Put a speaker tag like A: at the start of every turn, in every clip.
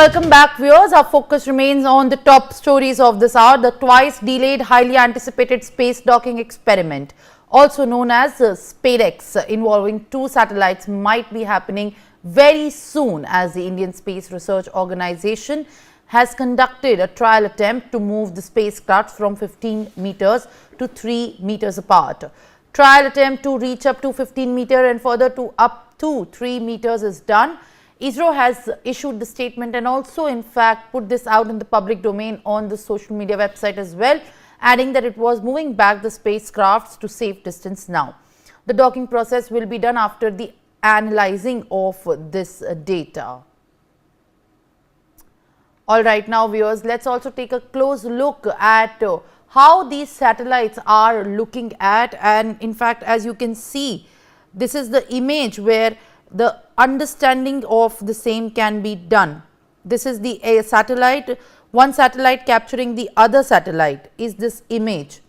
A: Welcome back, viewers. Our focus remains on the top stories of this hour. The twice delayed, highly anticipated space docking experiment, also known as SPADEX, involving 2 satellites, might be happening very soon, as the Indian Space Research Organization has conducted a trial attempt to move the spacecraft from 15 meters to 3 meters apart. Trial attempt to reach up to 15 meters and further to up to 3 meters is done. ISRO has issued the statement and also in fact put this out in the public domain on the social media website as well, adding that it was moving back the spacecrafts to safe distance now. The docking process will be done after the analyzing of this data. All right, now viewers, let's also take a close look at how these satellites are looking at, and in fact, as you can see, this is the image where the understanding of the same can be done. This is the satellite, one satellite capturing the other satellite is this image.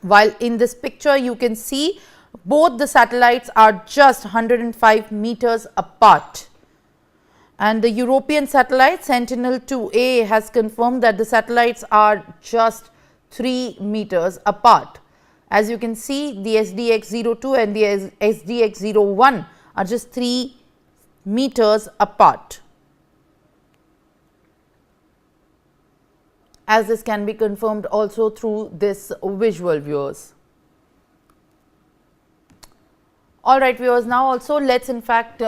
A: While in this picture you can see both the satellites are just 105 meters apart. And the European satellite Sentinel-2A has confirmed that the satellites are just 3 meters apart. As you can see, the SDX-02 and the SDX-01 are just 3 meters apart, as this can be confirmed also through this visual, viewers. All right, viewers, now also let's in fact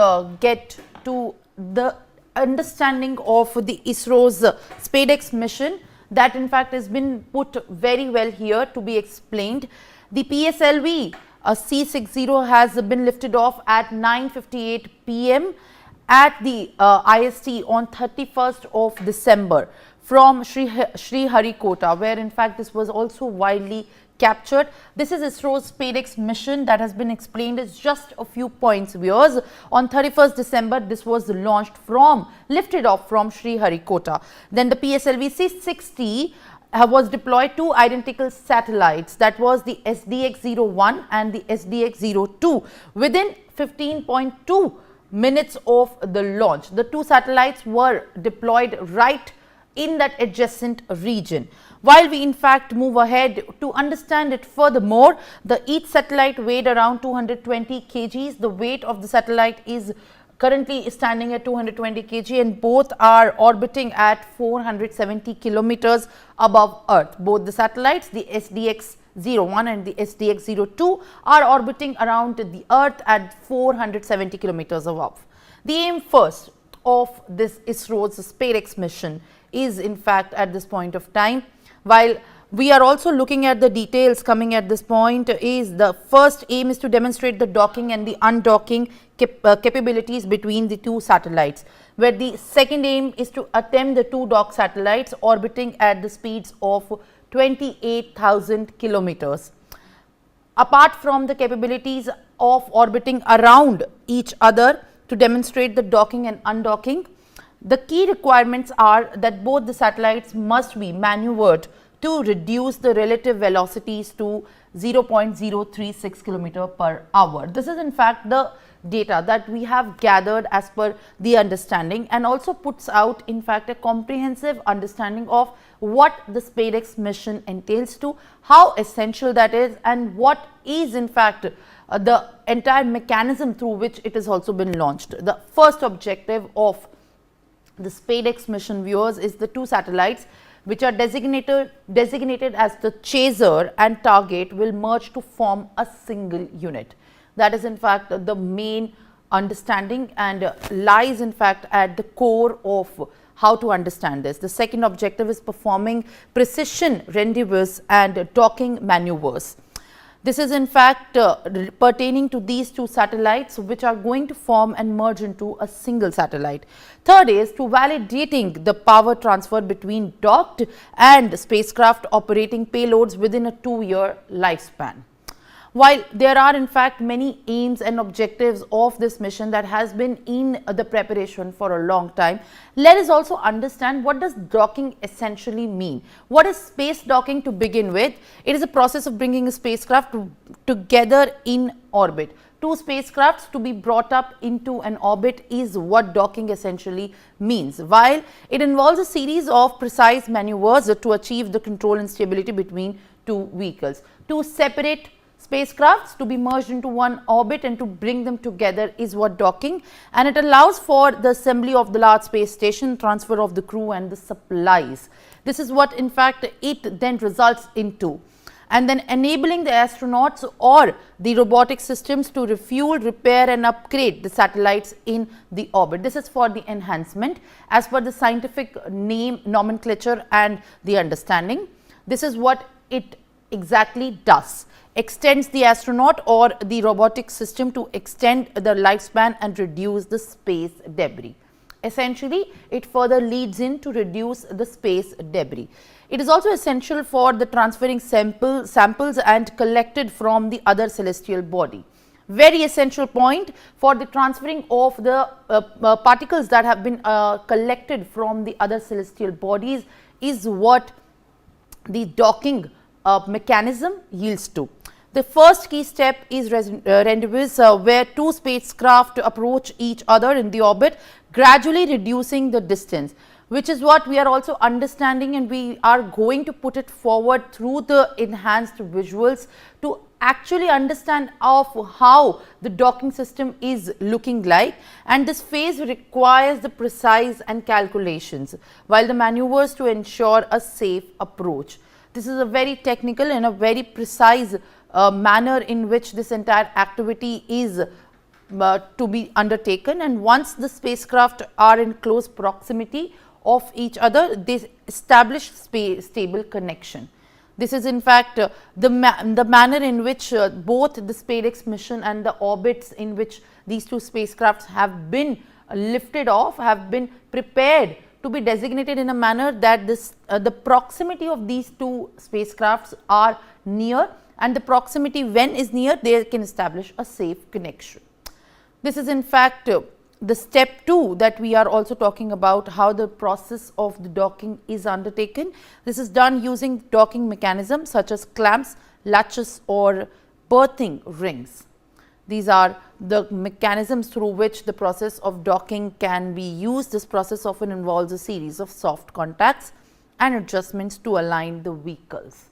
A: get to the understanding of the ISRO's SPADEX mission that in fact has been put very well here to be explained. The PSLV C60 has been lifted off at 9:58 p.m. at the IST on 31st of December from Sriharikota, where in fact this was also widely captured. This is ISRO's SPADEX mission that has been explained as just a few points, viewers. On 31st December, this was lifted off from Sriharikota. Then the PSLV C60 was deployed 2 identical satellites, that was the SDX-01 and the SDX-02 within 15.2 minutes of the launch. The 2 satellites were deployed right in that adjacent region. While we in fact move ahead to understand it furthermore, each satellite weighed around 220 kgs. The weight of the satellite is currently standing at 220 kg and both are orbiting at 470 kilometers above Earth. Both the satellites, the SDX-01 and the SDX-02, are orbiting around the Earth at 470 kilometers above. The aim first of this ISRO's SPADEX mission is in fact at this point of time, while we are also looking at the details coming at this point, is the first aim is to demonstrate the docking and the undocking capabilities between the 2 satellites, where the second aim is to attempt the 2 docked satellites orbiting at the speeds of 28,000 kilometers. Apart from the capabilities of orbiting around each other to demonstrate the docking and undocking, the key requirements are that both the satellites must be maneuvered to reduce the relative velocities to 0.036 km per hour. This is in fact the data that we have gathered as per the understanding, and also puts out in fact a comprehensive understanding of what the SPADEX mission entails to, how essential that is, and what is in fact the entire mechanism through which it has also been launched. The first objective of the SPADEX mission, viewers, is the 2 satellites which are designated as the chaser and target will merge to form a single unit. That is in fact the main understanding and lies in fact at the core of how to understand this. The second objective is performing precision rendezvous and docking maneuvers. This is in fact pertaining to these 2 satellites which are going to form and merge into a single satellite. Third is to validating the power transfer between docked and spacecraft operating payloads within a 2-year lifespan. While there are in fact many aims and objectives of this mission that has been in the preparation for a long time, let us also understand what does docking essentially mean. What is space docking to begin with? It is a process of bringing a spacecraft together in orbit. two spacecrafts to be brought up into an orbit is what docking essentially means. While it involves a series of precise maneuvers to achieve the control and stability between two vehicles. Two separate spacecrafts to be merged into one orbit and to bring them together is what docking, and it allows for the assembly of the large space station, transfer of the crew and the supplies. This is what in fact it then results into, and then enabling the astronauts or the robotic systems to refuel, repair and upgrade the satellites in the orbit. This is for the enhancement as per the scientific name, nomenclature and the understanding. This is what it exactly does. Extends the astronaut or the robotic system to extend the lifespan and reduce the space debris. Essentially, it further leads in to reduce the space debris. It is also essential for the transferring samples and collected from the other celestial body. Very essential point for the transferring of the particles that have been collected from the other celestial bodies is what the docking mechanism yields to. The first key step is rendezvous, where two spacecraft approach each other in the orbit, gradually reducing the distance, which is what we are also understanding, and we are going to put it forward through the enhanced visuals to actually understand of how the docking system is looking like. And this phase requires the precise and calculations, while the maneuvers to ensure a safe approach. This is a very technical and a very precise manner in which this entire activity is to be undertaken, and once the spacecraft are in close proximity of each other, they establish stable connection. This is in fact the manner in which both the SPADEX mission and the orbits in which these two spacecrafts have been lifted off have been prepared to be designated in a manner that the proximity of these two spacecrafts are near, and the proximity when is near, they can establish a safe connection. This is in fact the step 2 that we are also talking about, how the process of the docking is undertaken. This is done using docking mechanisms such as clamps, latches or berthing rings. These are the mechanisms through which the process of docking can be used. This process often involves a series of soft contacts and adjustments to align the vehicles.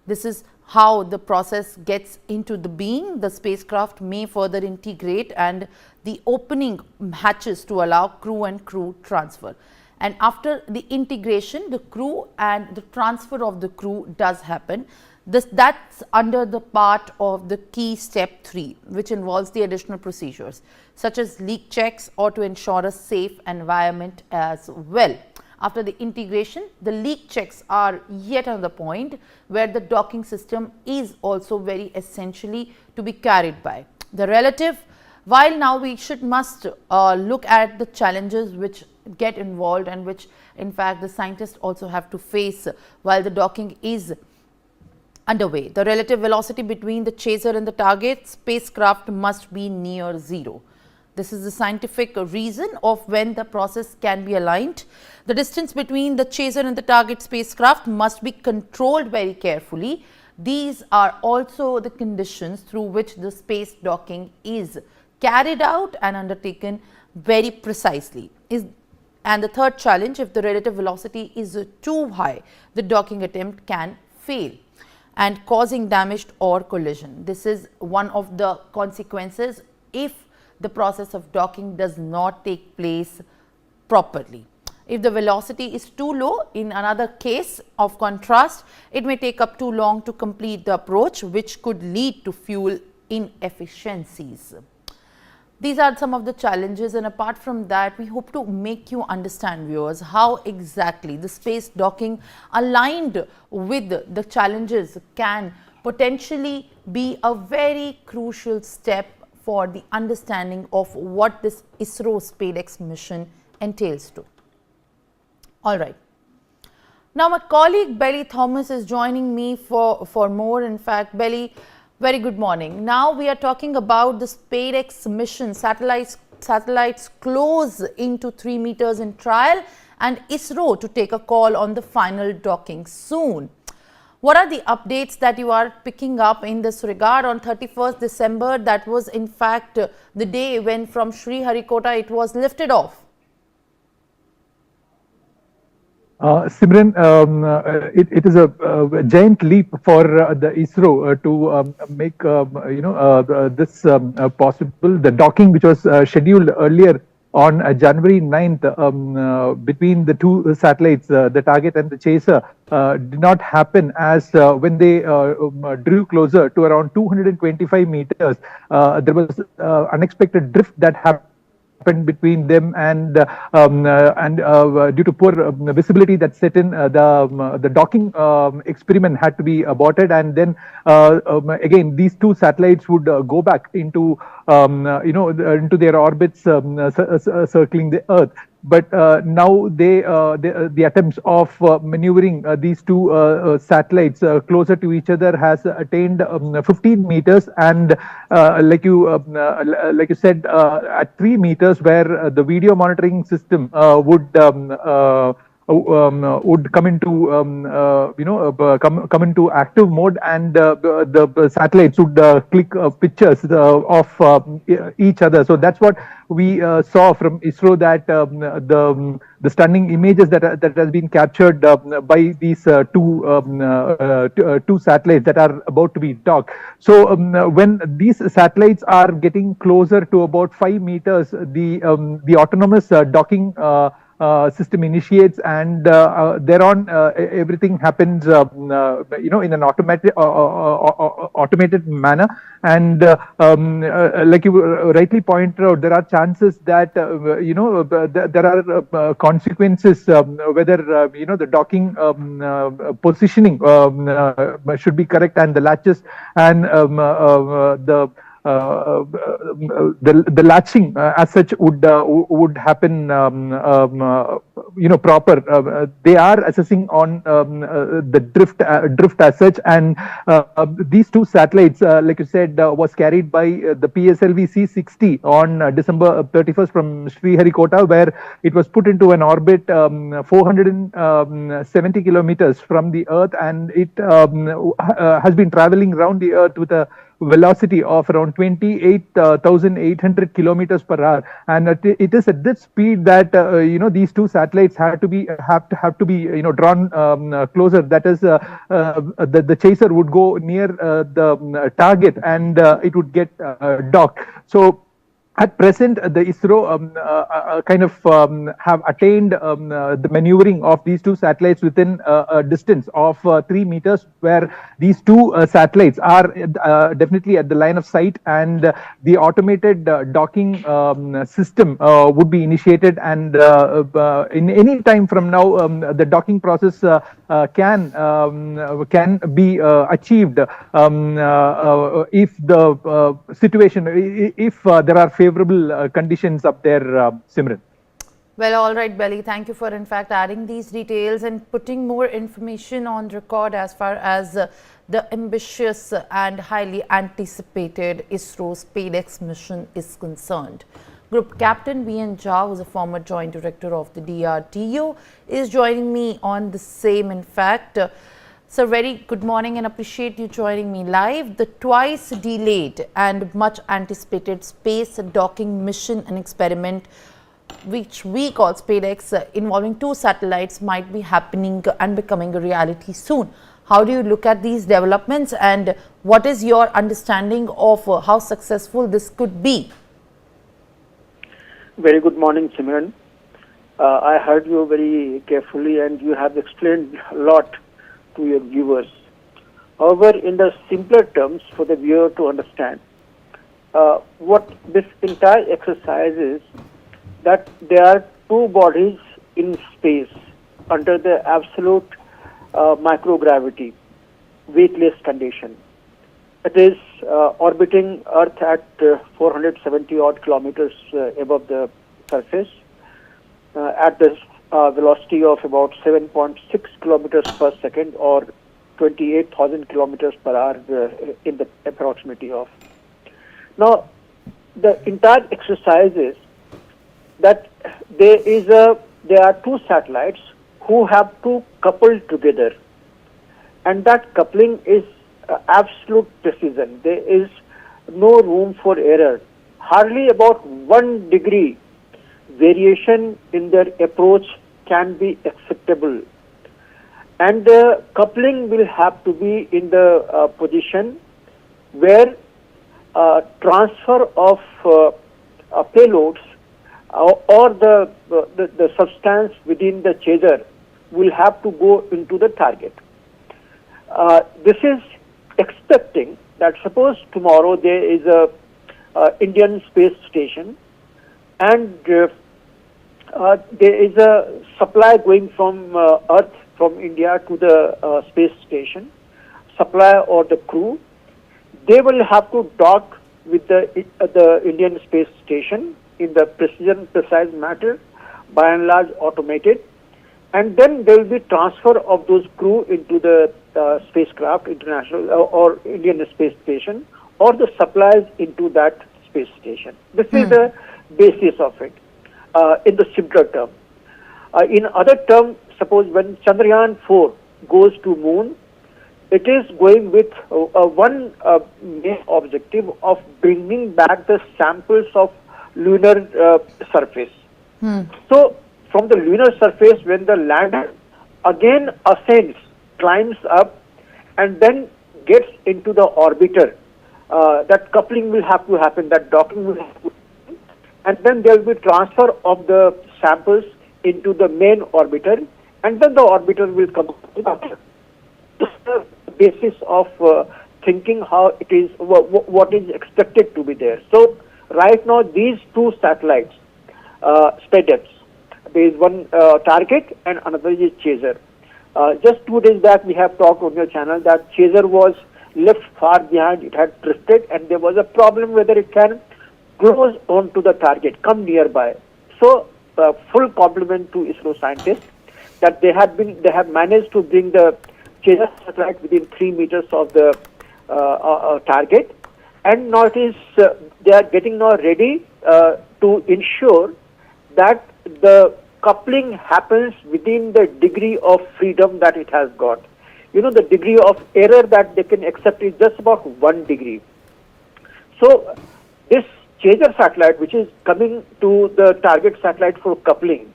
A: This is how the process gets into the being. The spacecraft may further integrate and the opening hatches to allow crew and crew transfer. And after the integration, the crew and the transfer of the crew does happen. That's under the part of the key step 3, which involves the additional procedures such as leak checks or to ensure a safe environment as well. After the integration, the leak checks are yet another point where the docking system is also very essentially to be carried by. The relative, while now we must look at the challenges which get involved and which in fact the scientists also have to face while the docking is underway. The relative velocity between the chaser and the target spacecraft must be near 0. This is the scientific reason of when the process can be aligned. The distance between the chaser and the target spacecraft must be controlled very carefully. These are also the conditions through which the space docking is carried out and undertaken very precisely. And the third challenge, if the relative velocity is too high, the docking attempt can fail and causing damage or collision. This is one of the consequences if the process of docking does not take place properly. If the velocity is too low, in another case of contrast, it may take up too long to complete the approach, which could lead to fuel inefficiencies. These are some of the challenges, and apart from that, we hope to make you understand, viewers, how exactly the space docking aligned with the challenges can potentially be a very crucial step for the understanding of what this ISRO SPADEX mission entails to. All right. Now, my colleague Belly Thomas is joining me for more. In fact, Belly, very good morning. Now, we are talking about the SPADEX mission, satellites close into 3 meters in trial and ISRO to take a call on the final docking soon. What are the updates that you are picking up in this regard? On 31st December, that was in fact the day when from Sriharikota it was lifted off.
B: Simran, it is a giant leap for the ISRO to make this possible. The docking, which was scheduled earlier on January 9th between the two satellites, the target and the chaser, did not happen as when they drew closer to around 225 meters. There was unexpected drift that happened between them, and due to poor visibility that set in, the docking experiment had to be aborted, and then again these two satellites would go back into into their orbits, circling the Earth. But now the attempts of maneuvering these two satellites closer to each other has attained 15 meters, and like you said, at 3 meters, where the video monitoring system would come into come into active mode, and the satellites would click pictures of each other. So that's what we saw from ISRO, that the stunning images that has been captured by these two satellites that are about to be docked. So when these satellites are getting closer to about 5 meters, the autonomous docking system initiates, and thereon everything happens in an automated manner. And like you rightly pointed out, there are chances that there are consequences, whether the docking positioning should be correct, and the latches and the latching as such would happen proper. They are assessing on the drift as such, and these two satellites, like you said, was carried by the PSLV C-60 on December 31st from Sriharikota, where it was put into an orbit 470 kilometers from the Earth, and it has been traveling around the Earth with a velocity of around 28,800 kilometers per hour, and it is at this speed that these two satellites have to be drawn closer. That is, the chaser would go near the target, and it would get docked. So at present, the ISRO have attained the maneuvering of these two satellites within a distance of 3 meters, where these two satellites are definitely at the line of sight, and the automated docking system would be initiated, and in any time from now, the docking process can be achieved if the situation, if there are favorable conditions up there, Simran.
A: Well, all right, Belly, thank you for in fact adding these details and putting more information on record as far as the ambitious and highly anticipated ISRO SPADEX mission is concerned. Group Captain V.N. Jha, who is a former Joint Director of the DRDO, is joining me on the same. In fact, sir, very good morning and appreciate you joining me live. The twice delayed and much anticipated space docking mission and experiment, which we call SPADEX, involving two satellites, might be happening and becoming a reality soon. How do you look at these developments, and what is your understanding of how successful this could be?
C: Very good morning, Simran. I heard you very carefully, and you have explained a lot to your viewers. However, in the simpler terms for the viewer to understand, what this entire exercise is, that there are two bodies in space under the absolute microgravity, weightless condition. It is orbiting Earth at 470 odd kilometers above the surface at the velocity of about 7.6 kilometers per second, or 28,000 kilometers per hour in the approximity of. Now, the entire exercise is that there are two satellites who have to couple together, and that coupling is absolute precision. There is no room for error. Hardly about 1 degree variation in their approach can be acceptable. And the coupling will have to be in the position where transfer of payloads or the substance within the chaser will have to go into the target. This is expecting that suppose tomorrow there is a Indian space station and there is a supply going from Earth, from India to the space station, supply or the crew. They will have to dock with the Indian space station in the precise matter, by and large automated, and then there will be transfer of those crew into the spacecraft, international or Indian space station, or the supplies into that space station. This is the basis of it in the simpler term. In other terms, suppose when Chandrayaan-4 goes to moon, it is going with one main objective of bringing back the samples of lunar surface. So from the lunar surface, when the lander again ascends, climbs up, and then gets into the orbiter, that coupling will have to happen, that docking will have to happen, and then there will be transfer of the samples into the main orbiter, and then the orbiter will come up. This is the basis of thinking how it is, what is expected to be there. So right now these two satellites, SPADEX, there is one target and another is chaser. Just 2 days back we have talked on your channel that chaser was left far behind, it had drifted, and there was a problem whether it can close on to the target, come nearby. So full compliment to ISRO scientists that they have managed to bring the chaser satellite within 3 meters of the target, and now it is they are getting now ready to ensure that the coupling happens within the degree of freedom that it has got. You know, the degree of error that they can accept is just about 1 degree. So this chaser satellite, which is coming to the target satellite for coupling,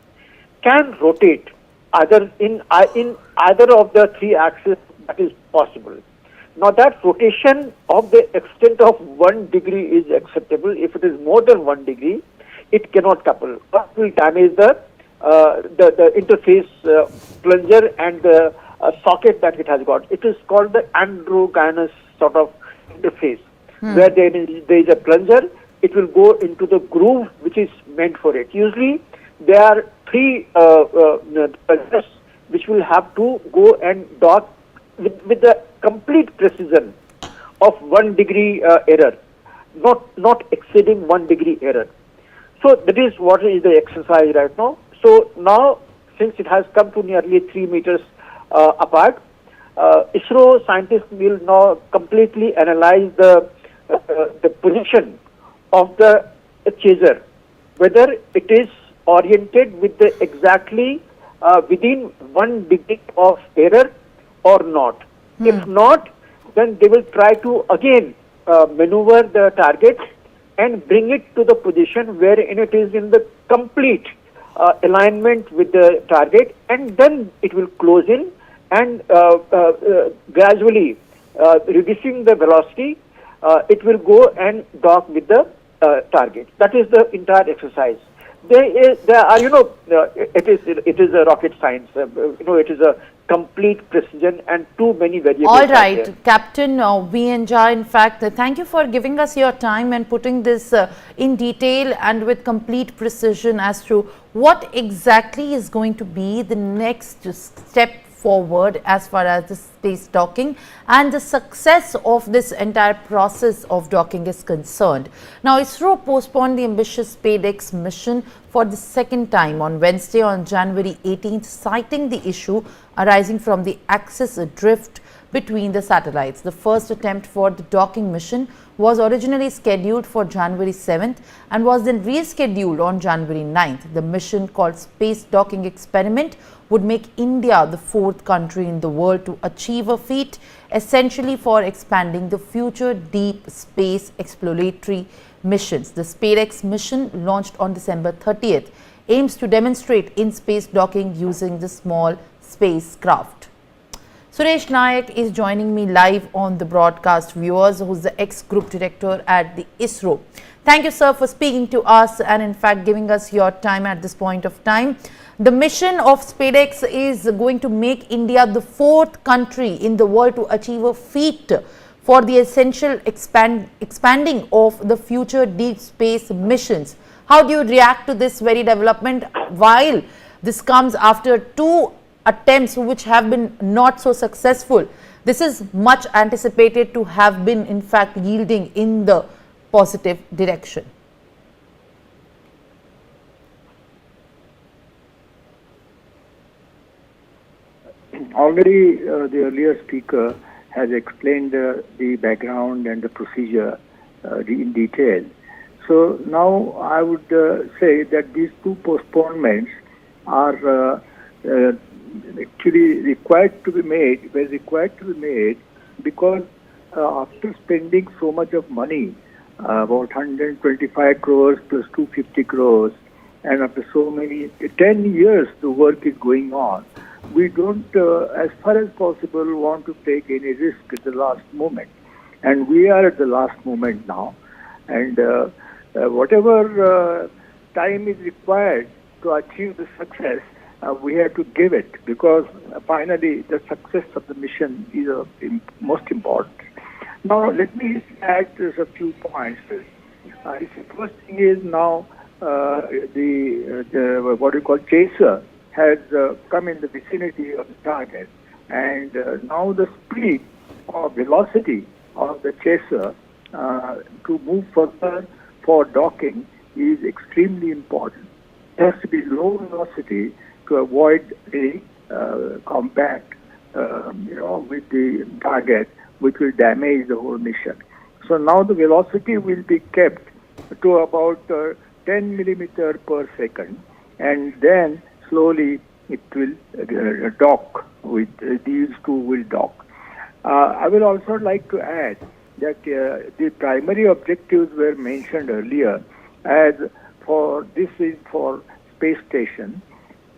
C: can rotate either in either of the 3 axes that is possible. Now that rotation of the extent of 1 degree is acceptable. If it is more than 1 degree, it cannot couple. It will damage the interface plunger and the socket that it has got. It is called the androgynous sort of interface, where there is a plunger. It will go into the groove which is meant for it. Usually there are 3 plungers which will have to go and dock with the complete precision of 1 degree error, not exceeding 1 degree error. So that is what is the exercise right now. So now, since it has come to nearly 3 meters apart, ISRO scientists will now completely analyze the position of the chaser, whether it is oriented with the exactly within 1 degree of error or not. If not, then they will try to again maneuver the target and bring it to the position wherein it is in the complete alignment with the target, and then it will close in and gradually reducing the velocity, it will go and dock with the target. That is the entire exercise. There are, it is a rocket science. It is a complete precision and too many variables.
A: All right, Captain, we enjoy, in fact, thank you for giving us your time and putting this in detail and with complete precision as to what exactly is going to be the next step forward as far as the space docking and the success of this entire process of docking is concerned. Now, ISRO postponed the ambitious SPADEX mission for the 2nd time on Wednesday on January 18th, citing the issue arising from the axis drift between the satellites. The first attempt for the docking mission was originally scheduled for January 7th and was then rescheduled on January 9th. The mission, called Space Docking Experiment, would make India the fourth country in the world to achieve a feat, essentially for expanding the future deep space exploratory missions. The SPADEX mission, launched on December 30th, aims to demonstrate in-space docking using the small spacecraft. Suresh Nayak is joining me live on the broadcast, viewers, who's the ex-group director at the ISRO. Thank you, sir, for speaking to us and in fact giving us your time at this point of time. The mission of SPADEX is going to make India the fourth country in the world to achieve a feat for the essential expanding of the future deep space missions. How do you react to this very development, while this comes after two attempts which have been not so successful? This is much anticipated to have been in fact yielding in the positive direction.
D: Already the earlier speaker has explained the background and the procedure in detail. So now I would say that these two postponements are actually required to be made, because after spending so much of money, about 125 crores plus 250 crores, and after so many, 10 years the work is going on, we don't, as far as possible, want to take any risk at the last moment. And we are at the last moment now. And whatever time is required to achieve the success, we have to give it, because finally the success of the mission is most important. Now let me add just a few points. The first thing is now the what we call chaser has come in the vicinity of the target, and now the speed or velocity of the chaser to move further for docking is extremely important. It has to be low velocity to avoid a contact, with the target, which will damage the whole mission. So now the velocity will be kept to about 10 millimeter per second, and then slowly it will dock. With these two will dock. I will also like to add that the primary objectives were mentioned earlier, as for this is for space station.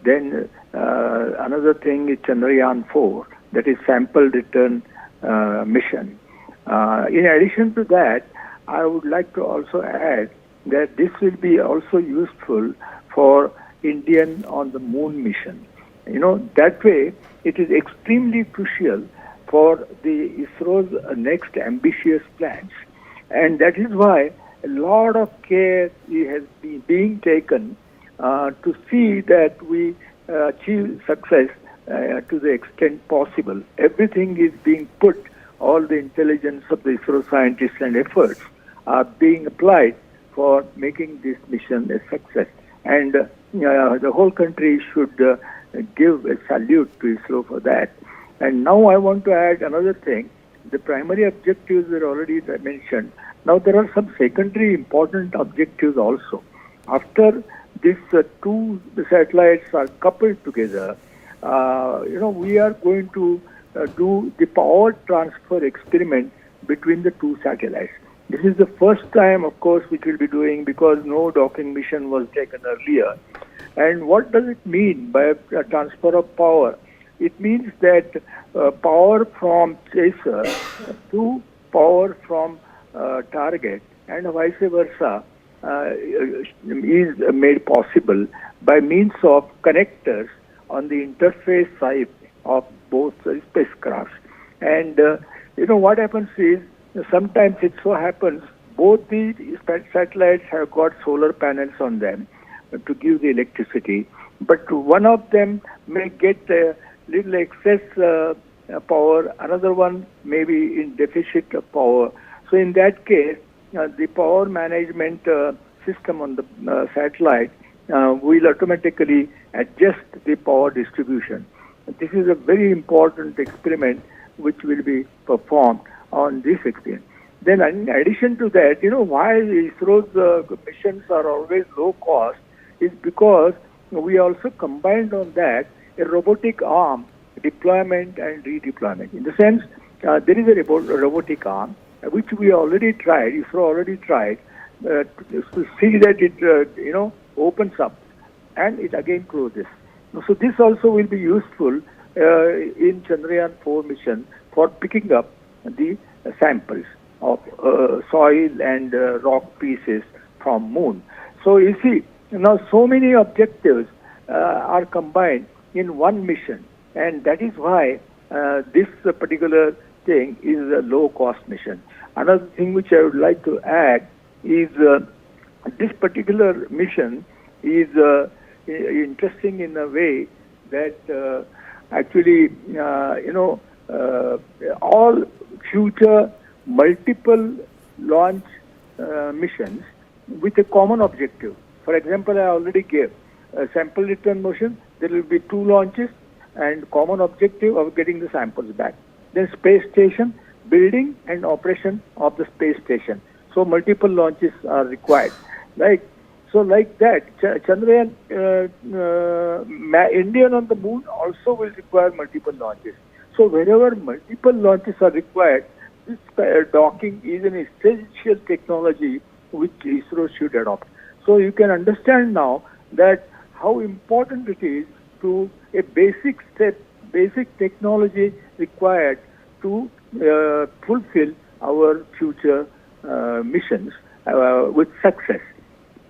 D: Then another thing is Chandrayaan-4, that is sample return mission. In addition to that, I would like to also add that this will be also useful for Indian on the moon mission. That way it is extremely crucial for the ISRO's next ambitious plans. And that is why a lot of care has been being taken to see that we achieve success to the extent possible. Everything is being put, all the intelligence of the ISRO scientists and efforts are being applied for making this mission a success. And the whole country should give a salute to ISRO for that. And now I want to add another thing. The primary objectives were already mentioned. Now there are some secondary important objectives also. After these two satellites are coupled together, we are going to do the power transfer experiment between the two satellites. This is the first time, of course, which we'll be doing, because no docking mission was taken earlier. And what does it mean by a transfer of power? It means that power from chaser to power from target and vice versa is made possible by means of connectors on the interface side of both spacecrafts. And what happens is, sometimes it so happens both the satellites have got solar panels on them to give the electricity, but one of them may get a little excess power, another one may be in deficit of power. So in that case, the power management system on the satellite will automatically adjust the power distribution. This is a very important experiment which will be performed on this experience. Then in addition to that, why ISRO's missions are always low cost is because we also combined on that a robotic arm deployment and redeployment. In the sense, there is a robotic arm which we already tried, ISRO already tried to see that it opens up and it again closes. So this also will be useful in Chandrayaan-4 mission for picking up the samples of soil and rock pieces from moon. So you see, now so many objectives are combined in one mission, and that is why this particular thing is a low-cost mission. Another thing which I would like to add is this particular mission is interesting in a way that actually, all future multiple launch missions with a common objective. For example, I already gave a sample return motion. There will be 2 launches and common objective of getting the samples back. Then space station, building and operation of the space station. So multiple launches are required, right? So like that, Chandrayaan, Indian on the moon also will require multiple launches. So wherever multiple launches are required, this docking is an essential technology which ISRO should adopt. So you can understand now that how important it is to a basic step, basic technology required to fulfill our future missions with success.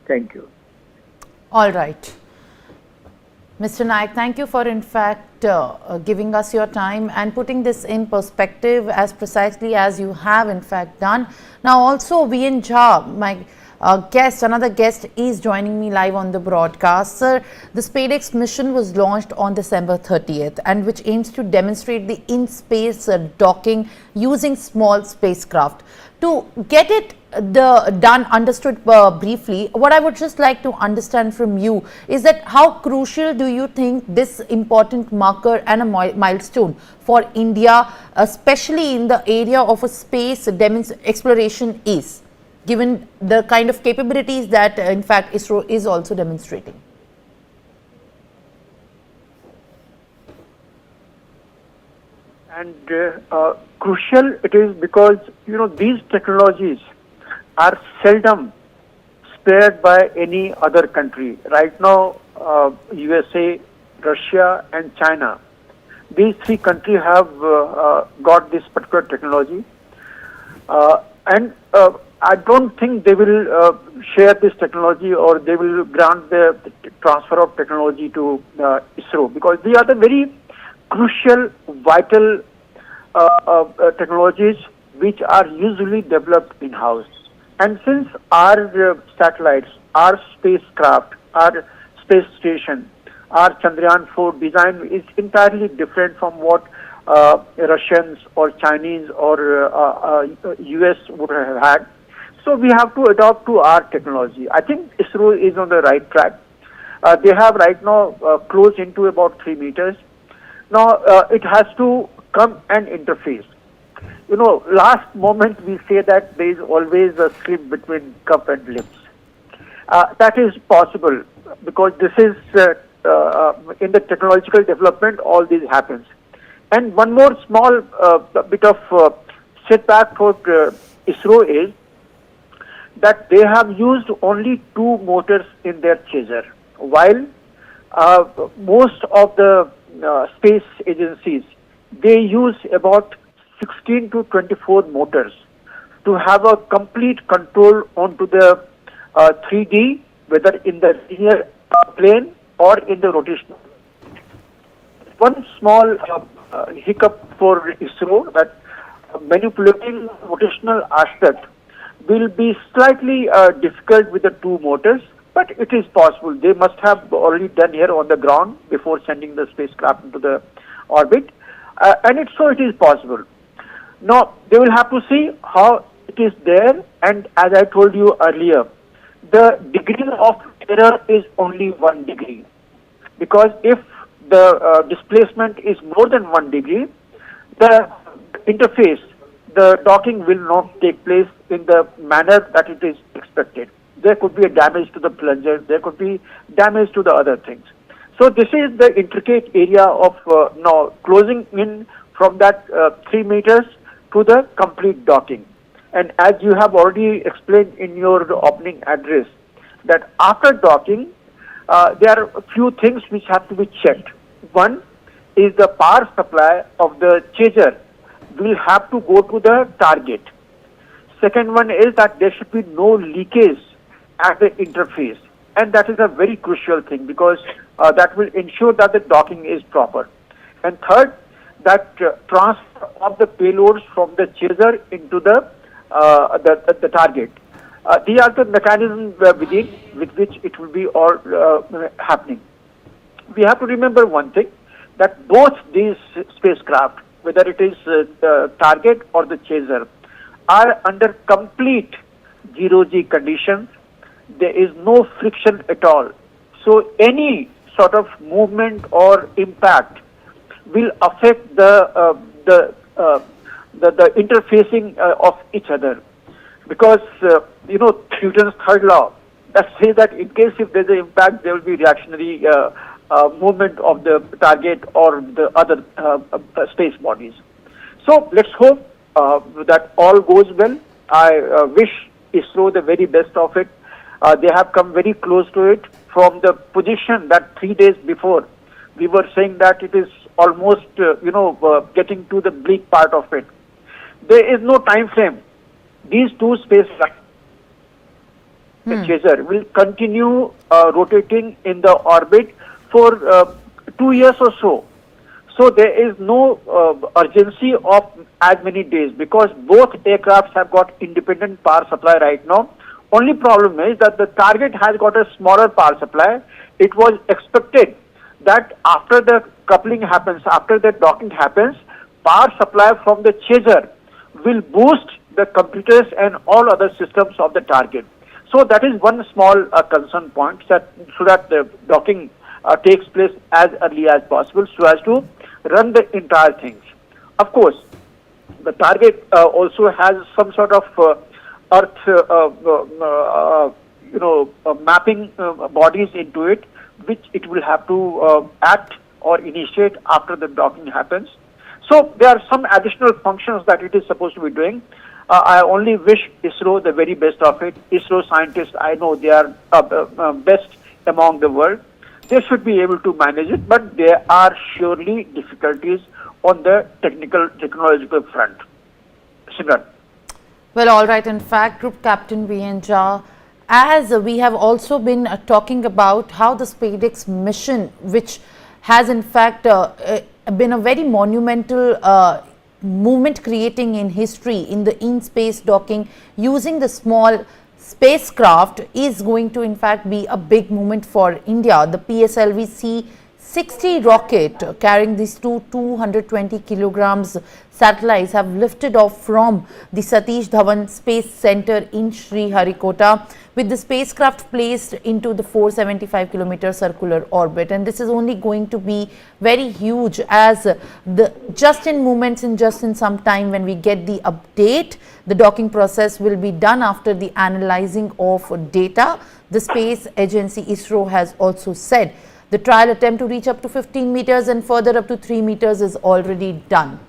D: Thank you.
A: All right. Mr. Naik, thank you for in fact giving us your time and putting this in perspective as precisely as you have in fact done. Now also Vian Jha, my guest, another guest is joining me live on the broadcast. Sir, the SPADEX mission was launched on December 30th and which aims to demonstrate the in-space docking using small spacecraft. To get it done, understood briefly, what I would just like to understand from you is that how crucial do you think this important marker and a milestone for India, especially in the area of a space exploration is, given the kind of capabilities that in fact ISRO is also demonstrating?
C: And crucial it is because these technologies are seldom spared by any other country. Right now, USA, Russia, and China, these 3 countries have got this particular technology, and I don't think they will share this technology or they will grant the transfer of technology to ISRO, because they are the very crucial, vital technologies which are usually developed in-house. And since our satellites, our spacecraft, our space station, our Chandrayaan-4 design is entirely different from what Russians or Chinese or US would have had. So we have to adopt to our technology. I think ISRO is on the right track. They have right now closed into about 3 meters. Now it has to come and interface. Last moment we say that there is always a slip between cup and lips. That is possible because this is in the technological development, all this happens. And one more small bit of setback for ISRO is that they have used only 2 motors in their chaser, while most of the space agencies, they use about 16 to 24 motors to have a complete control onto the 3D, whether in the linear plane or in the rotational. One small hiccup for ISRO, that manipulating rotational aspect will be slightly difficult with the 2 motors, but it is possible. They must have already done here on the ground before sending the spacecraft into the orbit, and it is possible. Now, they will have to see how it is there, and as I told you earlier, the degree of error is only 1 degree, because if the displacement is more than 1 degree, the interface, the docking will not take place in the manner that it is expected. There could be a damage to the plunger, there could be damage to the other things. So this is the intricate area of now closing in from that 3 meters to the complete docking. And as you have already explained in your opening address, that after docking, there are a few things which have to be checked. One is the power supply of the chaser will have to go to the target. Second one is that there should be no leakage at the interface, and that is a very crucial thing because that will ensure that the docking is proper. And third, that transfer of the payloads from the chaser into the target. These are the mechanisms within with which it will be all happening. We have to remember one thing, that both these spacecraft, whether it is the target or the chaser, are under complete zero-G conditions. There is no friction at all. So any sort of movement or impact will affect the interfacing of each other. Because, Newton's third law, that says that in case if there's an impact, there will be reactionary movement of the target or the other space bodies. So let's hope that all goes well. I wish ISRO the very best of it. They have come very close to it from the position that 3 days before we were saying that it is almost, getting to the bleak part of it. There is no time frame. These two spacecraft, the chaser, will continue rotating in the orbit for 2 years or so. So there is no urgency of as many days because both aircrafts have got independent power supply right now. Only problem is that the target has got a smaller power supply. It was expected that after the coupling happens, after the docking happens, power supply from the chaser will boost the computers and all other systems of the target. So that is one small concern point, so that the docking takes place as early as possible so as to run the entire things. Of course, the target also has some sort of Earth, mapping bodies into it, which it will have to act or initiate after the docking happens. So there are some additional functions that it is supposed to be doing. I only wish ISRO the very best of it. ISRO scientists, I know they are best among the world. They should be able to manage it, but there are surely difficulties on the technological front. Simran.
A: Well, all right. In fact, Group Captain V.N. Jha, as we have also been talking about how the SPADEX mission, which has in fact been a very monumental movement creating in history in the in-space docking using the small spacecraft, is going to in fact be a big moment for India. The PSLV C-60 rocket carrying these 220 kilograms satellites have lifted off from the Satish Dhawan Space Center in Sriharikota, with the spacecraft placed into the 475-kilometer circular orbit. And this is only going to be very huge, as the just in some time when we get the update, the docking process will be done after the analyzing of data. The space agency ISRO has also said the trial attempt to reach up to 15 meters and further up to 3 meters is already done.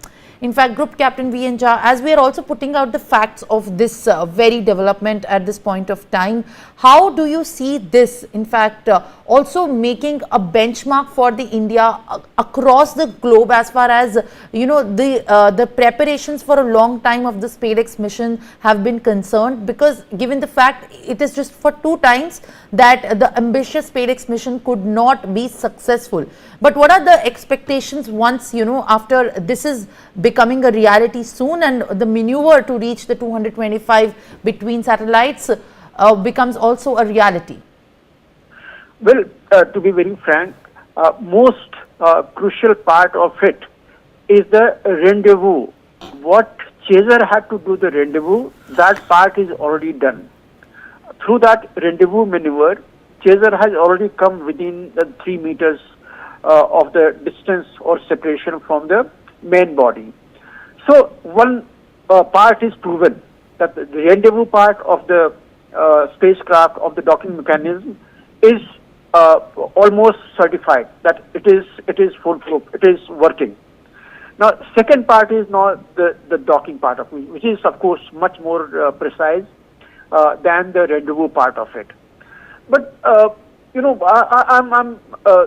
A: In fact, Group Captain V.N. Jha, as we are also putting out the facts of this very development at this point of time, how do you see this, in fact, also making a benchmark for the India across the globe, as far as, the preparations for a long time of the SPADEX mission have been concerned? Because given the fact it is just for 2 times that the ambitious SPADEX mission could not be successful. But what are the expectations once, after this is becoming a reality soon and the maneuver to reach the 225 between satellites becomes also a reality?
C: Well, to be very frank, most crucial part of it is the rendezvous. What chaser had to do the rendezvous, that part is already done. Through that rendezvous maneuver, chaser has already come within the 3 meters of the distance or separation from the main body. So one part is proven, that the rendezvous part of the spacecraft, of the docking mechanism, is almost certified that it is foolproof, it is working. Now, second part is now the docking part of it, which is of course much more precise than the rendezvous part of it. But I'm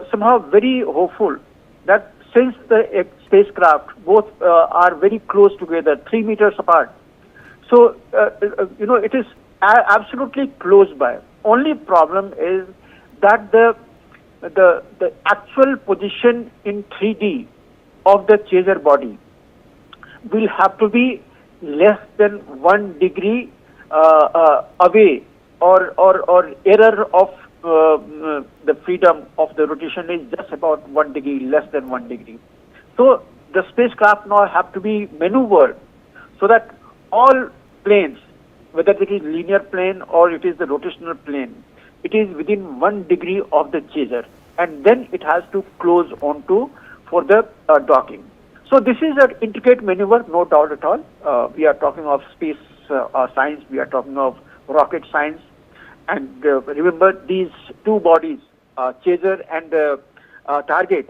C: somehow very hopeful that since the spacecraft both are very close together, 3 meters apart, so it is absolutely close by. Only problem is that the actual position in 3D of the chaser body will have to be less than 1 degree away, or error of the freedom of the rotation is just about 1 degree, less than 1 degree. So the spacecraft now have to be maneuvered so that all planes, whether it is linear plane or it is the rotational plane, it is within 1 degree of the chaser, and then it has to close onto for the docking. So this is an intricate maneuver, no doubt at all. We are talking of space science, we are talking of rocket science, and remember these two bodies, chaser and target,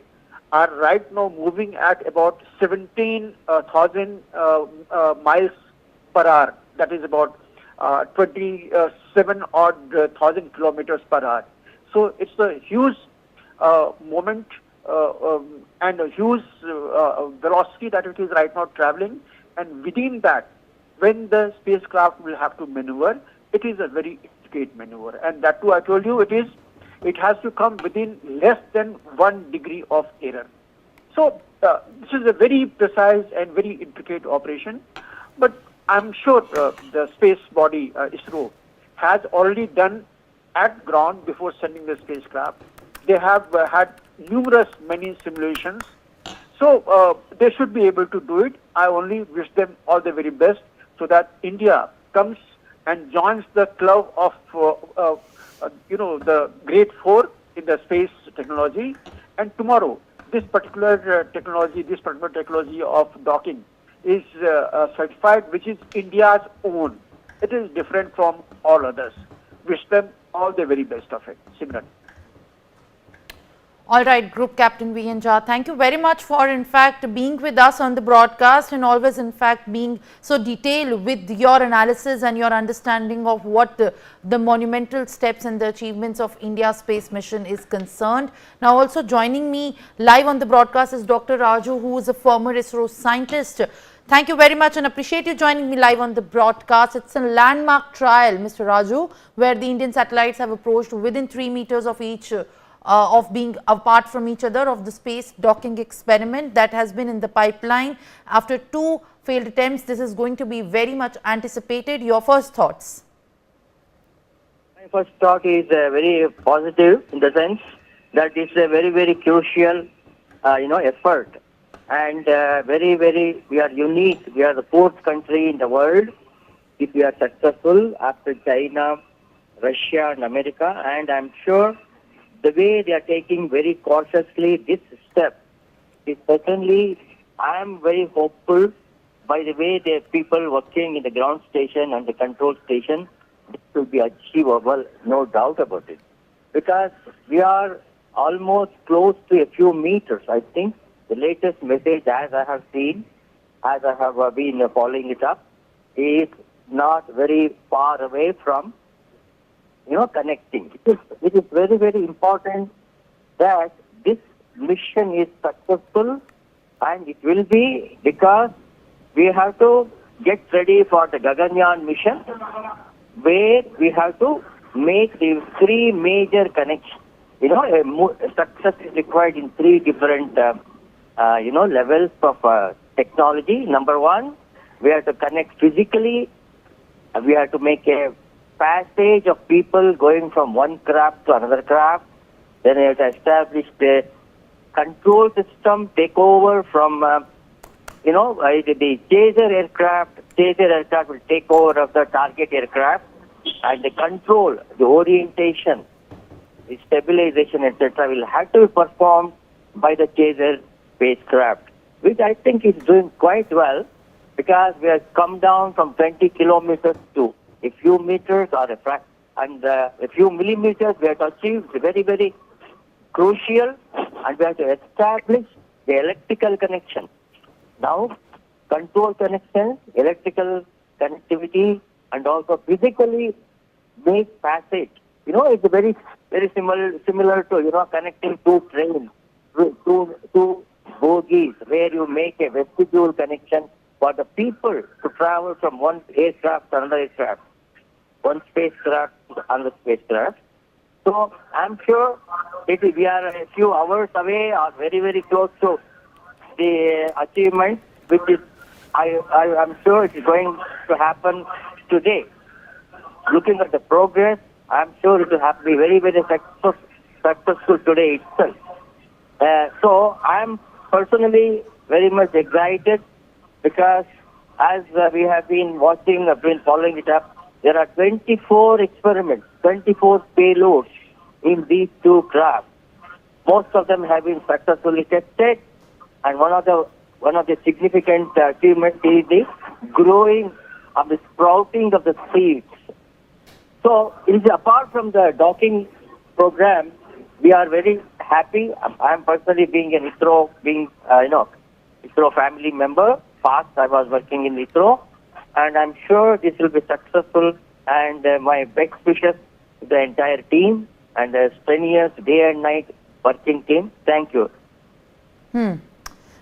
C: are right now moving at about 17,000 miles per hour. That is about 27 odd thousand kilometers per hour. So it's a huge moment and a huge velocity that it is right now traveling, and within that, when the spacecraft will have to maneuver, it is a very intricate maneuver, and that too I told you it has to come within less than 1 degree of error. So this is a very precise and very intricate operation, but I'm sure the space body ISRO has already done at ground before sending the spacecraft. They have had many simulations, so they should be able to do it. I only wish them all the very best, so that India comes and joins the club of the great four in the space technology. And tomorrow, this particular technology of docking is certified, which is India's own. It is different from all others. Wish them all the very best of it. Simran.
A: All right, Group Captain V.N. Jha, thank you very much for in fact being with us on the broadcast, and always in fact being so detailed with your analysis and your understanding of what the monumental steps and the achievements of India's space mission is concerned. Now also joining me live on the broadcast is Dr. Raju, who is a former ISRO scientist. Thank you very much and appreciate you joining me live on the broadcast. It's a landmark trial, Mr. Raju, where the Indian satellites have approached within 3 meters of each of being apart from each other of the space docking experiment that has been in the pipeline. After 2 failed attempts, this is going to be very much anticipated. Your first thoughts?
E: My first thought is very positive, in the sense that it's a very, very crucial, effort, and we are unique. We are the 4th country in the world if we are successful after China, Russia, and America, and I'm sure the way they are taking very cautiously this step is certainly, I am very hopeful by the way the people working in the ground station and the control station, this will be achievable, no doubt about it. Because we are almost close to a few meters, I think. The latest message, as I have seen, as I have been following it up, is not very far away from connecting. It is very, very important that this mission is successful, and it will be, because we have to get ready for the Gaganyaan mission, where we have to make the 3 major connections. Success is required in 3 different, levels of technology. Number 1, we have to connect physically. We have to make a passage of people going from one craft to another craft. Then we have to establish the control system, take over from, the chaser aircraft. Chaser aircraft will take over of the target aircraft, and the control, the orientation, the stabilization, etc. will have to be performed by the chaser spacecraft, which I think is doing quite well. because we have come down from 20 kilometers to a few meters or a few millimeters. We have to achieve very, very crucial, and we have to establish the electrical connection. Now, control connections, electrical connectivity, and also physically make passage. It's very, very similar to, connecting two trains, two bogies, where you make a vestibule connection for the people to travel from one aircraft to another aircraft, one spacecraft to another spacecraft. So I'm sure we are a few hours away or very, very close to the achievement, which is, I'm sure it is going to happen today. Looking at the progress, I'm sure it will have to be very, very successful today itself. So I'm personally very much excited because as we have been watching, have been following it up, there are 24 experiments, 24 payloads in these two crafts. Most of them have been successfully tested, and one of the significant achievements is the growing of the sprouting of the seeds. So, apart from the docking program, we are very happy. I am personally being an ISRO, ISRO family member. Past, I was working in ISRO, and I'm sure this will be successful. And my best wishes to the entire team and the strenuous day and night working team. Thank you.
A: Mr.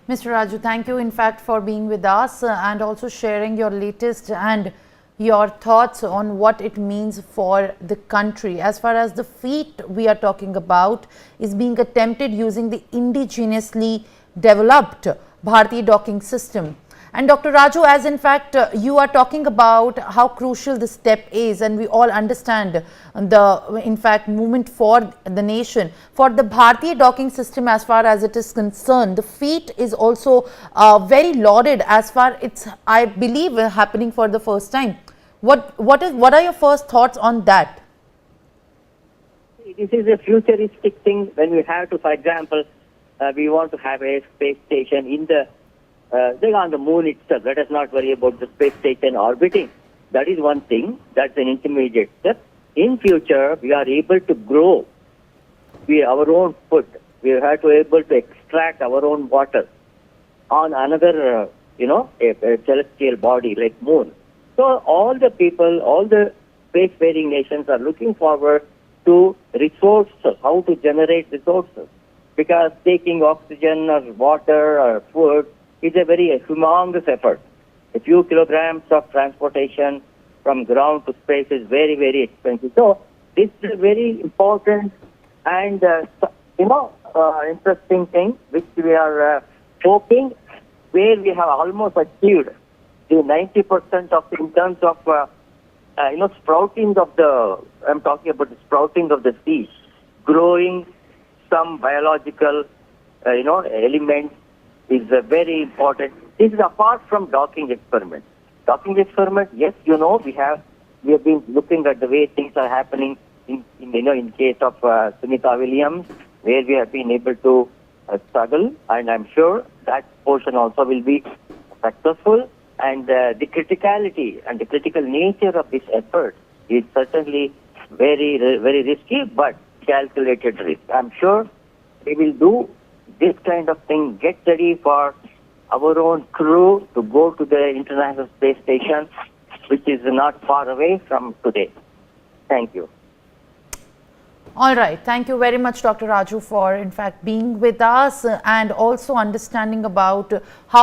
A: Raju, thank you in fact for being with us and also sharing your latest and your thoughts on what it means for the country. As far as the feat we are talking about is being attempted using the indigenously developed Bharati docking system. And Dr. Raju, as in fact you are talking about how crucial this step is, and we all understand the in fact movement for the nation. For the Bharati docking system, as far as it is concerned, the feat is also very lauded as far it's, I believe, happening for the first time. What are your first thoughts on that?
E: This is a futuristic thing when we have to, for example, we want to have a space station in the on the moon itself. Let us not worry about the space station orbiting. That is one thing. That's an intermediate step. In future, we are able to grow our own food. We have to able to extract our own water on another, a celestial body like moon. So all the people, all the spacefaring nations are looking forward to resources, how to generate resources. Because taking oxygen or water or food is a very humongous effort. A few kilograms of transportation from ground to space is very, very expensive. So this is a very important and, interesting thing which we are hoping, where we have almost achieved the 90% of, in terms of, sprouting of the, I'm talking about the sprouting of the seeds, growing some biological, elements is very important. This is apart from docking experiment. Docking experiment, yes, we have been looking at the way things are happening in case of Sunita Williams, where we have been able to struggle, and I'm sure that portion also will be successful. And the criticality and the critical nature of this effort is certainly very, very risky, but calculated risk. I'm sure we will do this kind of thing, get ready for our own crew to go to the International Space Station, which is not far away from today. Thank you.
A: All right. Thank you very much, Dr. Raju, for in fact being with us and also understanding about how